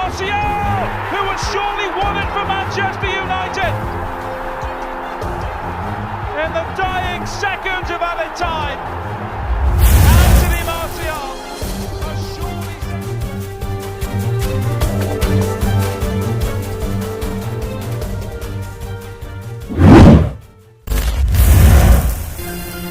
Martial, who had surely won it for Manchester United. In the dying seconds of added time, Anthony Martial has surely...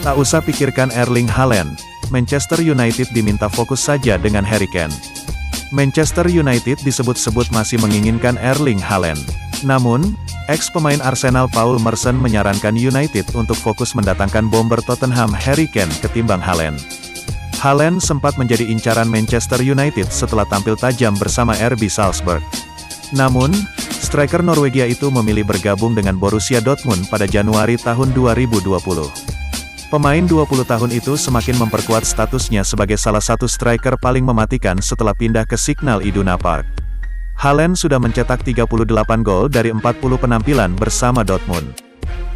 Tak usah pikirkan Erling Haaland, Manchester United diminta fokus saja dengan Harry Kane. Manchester United disebut-sebut masih menginginkan Erling Haaland. Namun, ex-pemain Arsenal Paul Merson menyarankan United untuk fokus mendatangkan bomber Tottenham Harry Kane ketimbang Haaland. Haaland sempat menjadi incaran Manchester United setelah tampil tajam bersama RB Salzburg. Namun, striker Norwegia itu memilih bergabung dengan Borussia Dortmund pada Januari tahun 2020. Pemain 20 tahun itu semakin memperkuat statusnya sebagai salah satu striker paling mematikan setelah pindah ke Signal Iduna Park. Haaland sudah mencetak 38 gol dari 40 penampilan bersama Dortmund.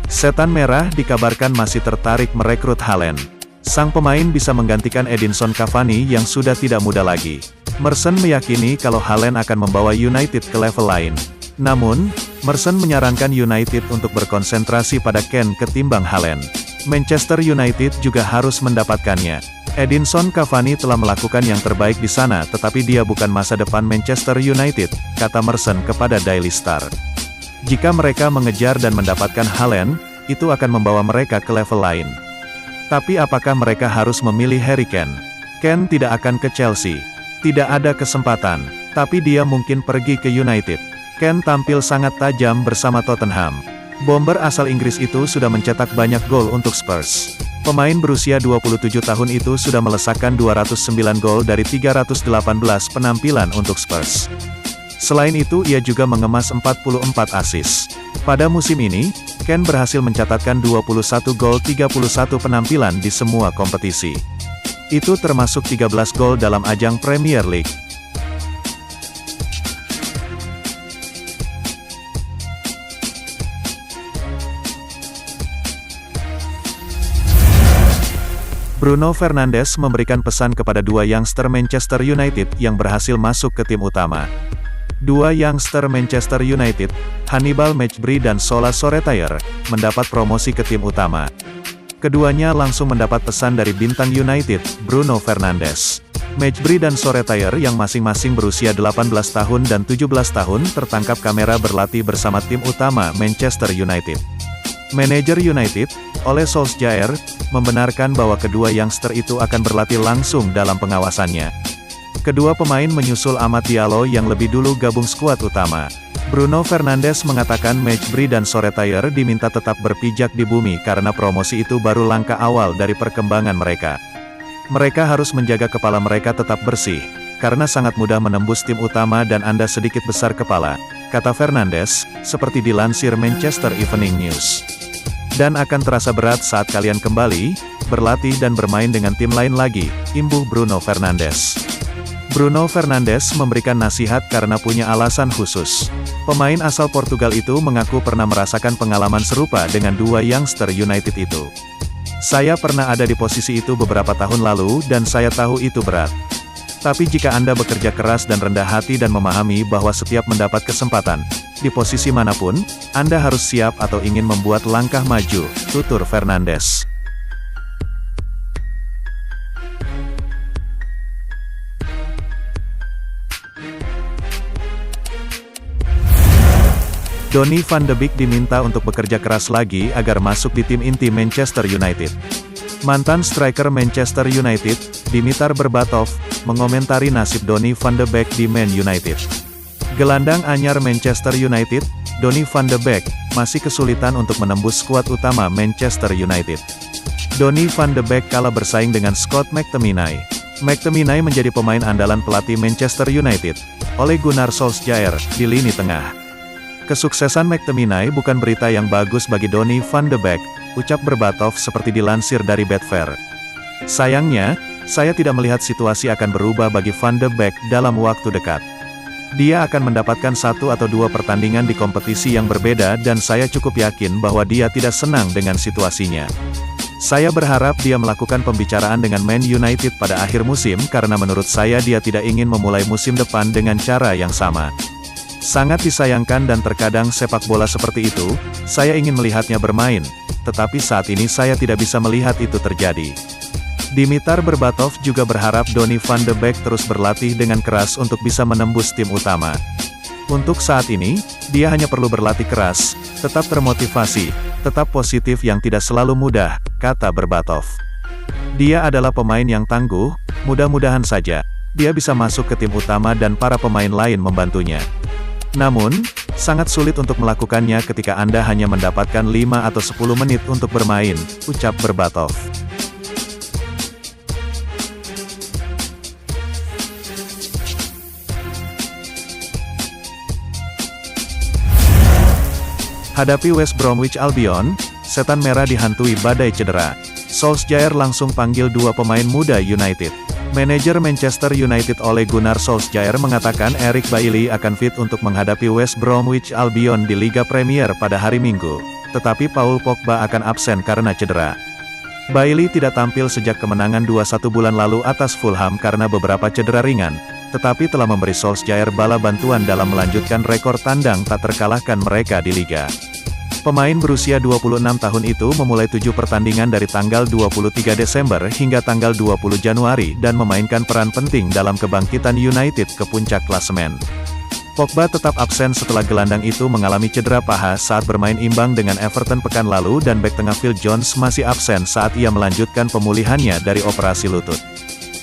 Setan Merah dikabarkan masih tertarik merekrut Haaland. Sang pemain bisa menggantikan Edinson Cavani yang sudah tidak muda lagi. Merson meyakini kalau Haaland akan membawa United ke level lain. Namun, Merson menyarankan United untuk berkonsentrasi pada Kane ketimbang Haaland. Manchester United juga harus mendapatkannya. Edinson Cavani telah melakukan yang terbaik di sana tetapi dia bukan masa depan Manchester United, kata Merson kepada Daily Star. Jika mereka mengejar dan mendapatkan Haaland, itu akan membawa mereka ke level lain. Tapi apakah mereka harus memilih Harry Kane? Kane tidak akan ke Chelsea. Tidak ada kesempatan. Tapi dia mungkin pergi ke United. Kane tampil sangat tajam bersama Tottenham. Bomber asal Inggris itu sudah mencetak banyak gol untuk Spurs. Pemain berusia 27 tahun itu sudah melesakkan 209 gol dari 318 penampilan untuk Spurs. Selain itu ia juga mengemas 44 assist. Pada musim ini, Kane berhasil mencatatkan 21 gol 31 penampilan di semua kompetisi. Itu termasuk 13 gol dalam ajang Premier League. Bruno Fernandes memberikan pesan kepada dua youngster Manchester United yang berhasil masuk ke tim utama. Dua youngster Manchester United, Hannibal Mejbri dan Sola Soretayer, mendapat promosi ke tim utama. Keduanya langsung mendapat pesan dari bintang United, Bruno Fernandes. Mejbri dan Soretayer yang masing-masing berusia 18 tahun dan 17 tahun tertangkap kamera berlatih bersama tim utama Manchester United. Manajer United, Ole Solskjaer, membenarkan bahwa kedua youngster itu akan berlatih langsung dalam pengawasannya. Kedua pemain menyusul Amad Diallo yang lebih dulu gabung skuad utama. Bruno Fernandes mengatakan Mejbri dan Soretayer diminta tetap berpijak di bumi karena promosi itu baru langkah awal dari perkembangan mereka. Mereka harus menjaga kepala mereka tetap bersih, karena sangat mudah menembus tim utama dan Anda sedikit besar kepala, kata Fernandes, seperti dilansir Manchester Evening News. Dan akan terasa berat saat kalian kembali, berlatih dan bermain dengan tim lain lagi, imbuh Bruno Fernandes. Bruno Fernandes memberikan nasihat karena punya alasan khusus. Pemain asal Portugal itu mengaku pernah merasakan pengalaman serupa dengan dua youngster United itu. Saya pernah ada di posisi itu beberapa tahun lalu dan saya tahu itu berat. Tapi jika Anda bekerja keras dan rendah hati dan memahami bahwa setiap mendapat kesempatan, di posisi manapun, Anda harus siap atau ingin membuat langkah maju, tutur Fernandes. Donny van de Beek diminta untuk bekerja keras lagi agar masuk di tim inti Manchester United. Mantan striker Manchester United, Dimitar Berbatov, mengomentari nasib Donny van de Beek di Man United. Gelandang anyar Manchester United, Donny van de Beek, masih kesulitan untuk menembus skuad utama Manchester United. Donny van de Beek kalah bersaing dengan Scott McTominay. McTominay menjadi pemain andalan pelatih Manchester United, Ole Gunnar Solskjaer, di lini tengah. Kesuksesan McTominay bukan berita yang bagus bagi Donny van de Beek, ucap Berbatov seperti dilansir dari Betfair. Sayangnya, saya tidak melihat situasi akan berubah bagi van de Beek dalam waktu dekat. Dia akan mendapatkan 1 atau 2 pertandingan di kompetisi yang berbeda dan saya cukup yakin bahwa dia tidak senang dengan situasinya. Saya berharap dia melakukan pembicaraan dengan Man United pada akhir musim karena menurut saya dia tidak ingin memulai musim depan dengan cara yang sama. Sangat disayangkan dan terkadang sepak bola seperti itu, saya ingin melihatnya bermain, tetapi saat ini saya tidak bisa melihat itu terjadi. Dimitar Berbatov juga berharap Donny van de Beek terus berlatih dengan keras untuk bisa menembus tim utama. Untuk saat ini, dia hanya perlu berlatih keras, tetap termotivasi, tetap positif yang tidak selalu mudah, kata Berbatov. Dia adalah pemain yang tangguh, mudah-mudahan saja dia bisa masuk ke tim utama dan para pemain lain membantunya. Namun, sangat sulit untuk melakukannya ketika Anda hanya mendapatkan 5 atau 10 menit untuk bermain, ucap Berbatov. Hadapi West Bromwich Albion, setan merah dihantui badai cedera. Solskjaer langsung panggil dua pemain muda United. Manajer Manchester United Ole Gunnar Solskjaer mengatakan Eric Bailly akan fit untuk menghadapi West Bromwich Albion di Liga Premier pada hari Minggu, tetapi Paul Pogba akan absen karena cedera. Bailly tidak tampil sejak kemenangan 2-1 bulan lalu atas Fulham karena beberapa cedera ringan, tetapi telah memberi Solskjaer bala bantuan dalam melanjutkan rekor tandang tak terkalahkan mereka di Liga. Pemain berusia 26 tahun itu memulai 7 pertandingan dari tanggal 23 Desember hingga tanggal 20 Januari dan memainkan peran penting dalam kebangkitan United ke puncak klasemen. Pogba tetap absen setelah gelandang itu mengalami cedera paha saat bermain imbang dengan Everton pekan lalu dan bek tengah Phil Jones masih absen saat ia melanjutkan pemulihannya dari operasi lutut.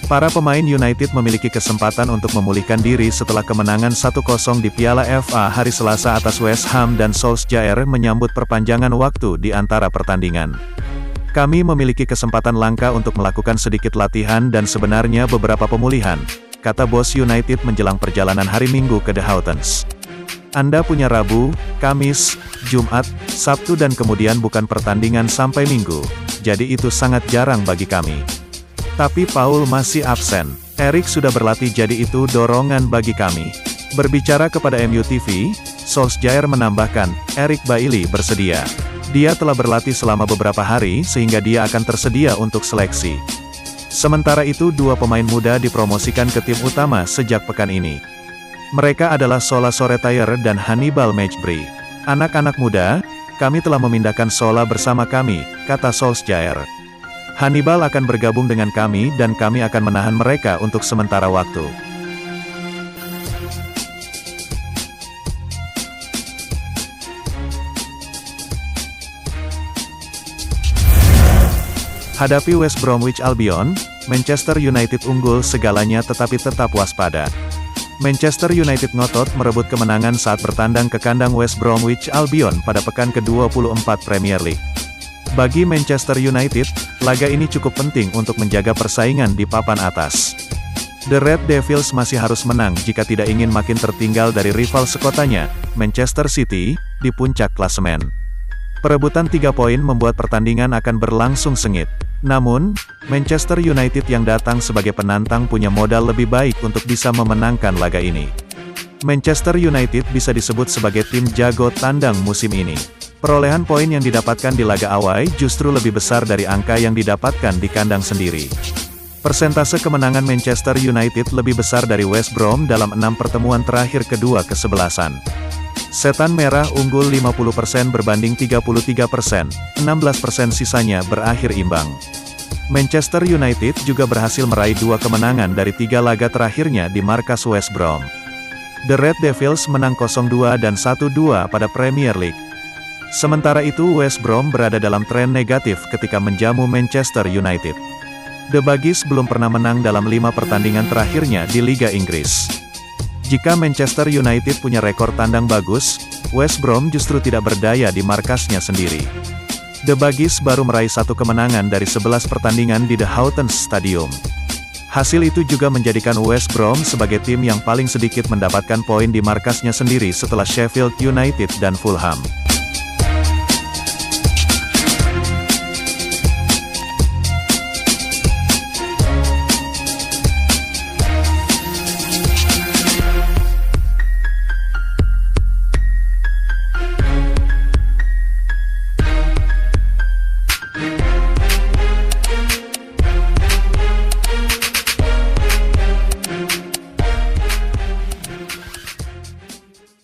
Para pemain United memiliki kesempatan untuk memulihkan diri setelah kemenangan 1-0 di Piala FA hari Selasa atas West Ham dan Solskjaer menyambut perpanjangan waktu di antara pertandingan. Kami memiliki kesempatan langka untuk melakukan sedikit latihan dan sebenarnya beberapa pemulihan, kata bos United menjelang perjalanan hari Minggu ke The Hawthorns. Anda punya Rabu, Kamis, Jumat, Sabtu dan kemudian bukan pertandingan sampai Minggu, jadi itu sangat jarang bagi kami. Tapi Paul masih absen. Eric sudah berlatih jadi itu dorongan bagi kami. Berbicara kepada MU TV, Solskjaer menambahkan, Eric Bailly bersedia. Dia telah berlatih selama beberapa hari sehingga dia akan tersedia untuk seleksi. Sementara itu dua pemain muda dipromosikan ke tim utama sejak pekan ini. Mereka adalah Sola Soretayer dan Hannibal Mejbri. Anak-anak muda, kami telah memindahkan Sola bersama kami, kata Solskjaer. Hannibal akan bergabung dengan kami dan kami akan menahan mereka untuk sementara waktu. Hadapi West Bromwich Albion, Manchester United unggul segalanya tetapi tetap waspada. Manchester United ngotot merebut kemenangan saat bertandang ke kandang West Bromwich Albion pada pekan ke-24 Premier League. Bagi Manchester United, laga ini cukup penting untuk menjaga persaingan di papan atas. The Red Devils masih harus menang jika tidak ingin makin tertinggal dari rival sekotanya, Manchester City, di puncak klasemen. Perebutan 3 poin membuat pertandingan akan berlangsung sengit. Namun, Manchester United yang datang sebagai penantang punya modal lebih baik untuk bisa memenangkan laga ini. Manchester United bisa disebut sebagai tim jago tandang musim ini. Perolehan poin yang didapatkan di laga awal justru lebih besar dari angka yang didapatkan di kandang sendiri. Persentase kemenangan Manchester United lebih besar dari West Brom dalam 6 pertemuan terakhir kedua kesebelasan. Setan Merah unggul 50% berbanding 33%, 16% sisanya berakhir imbang. Manchester United juga berhasil meraih 2 kemenangan dari 3 laga terakhirnya di markas West Brom. The Red Devils menang 0-2 dan 1-2 pada Premier League. Sementara itu West Brom berada dalam tren negatif ketika menjamu Manchester United. The Buggies belum pernah menang dalam 5 pertandingan terakhirnya di Liga Inggris. Jika Manchester United punya rekor tandang bagus, West Brom justru tidak berdaya di markasnya sendiri. The Buggies baru meraih 1 kemenangan dari 11 pertandingan di The Hawthorns Stadium. Hasil itu juga menjadikan West Brom sebagai tim yang paling sedikit mendapatkan poin di markasnya sendiri setelah Sheffield United dan Fulham.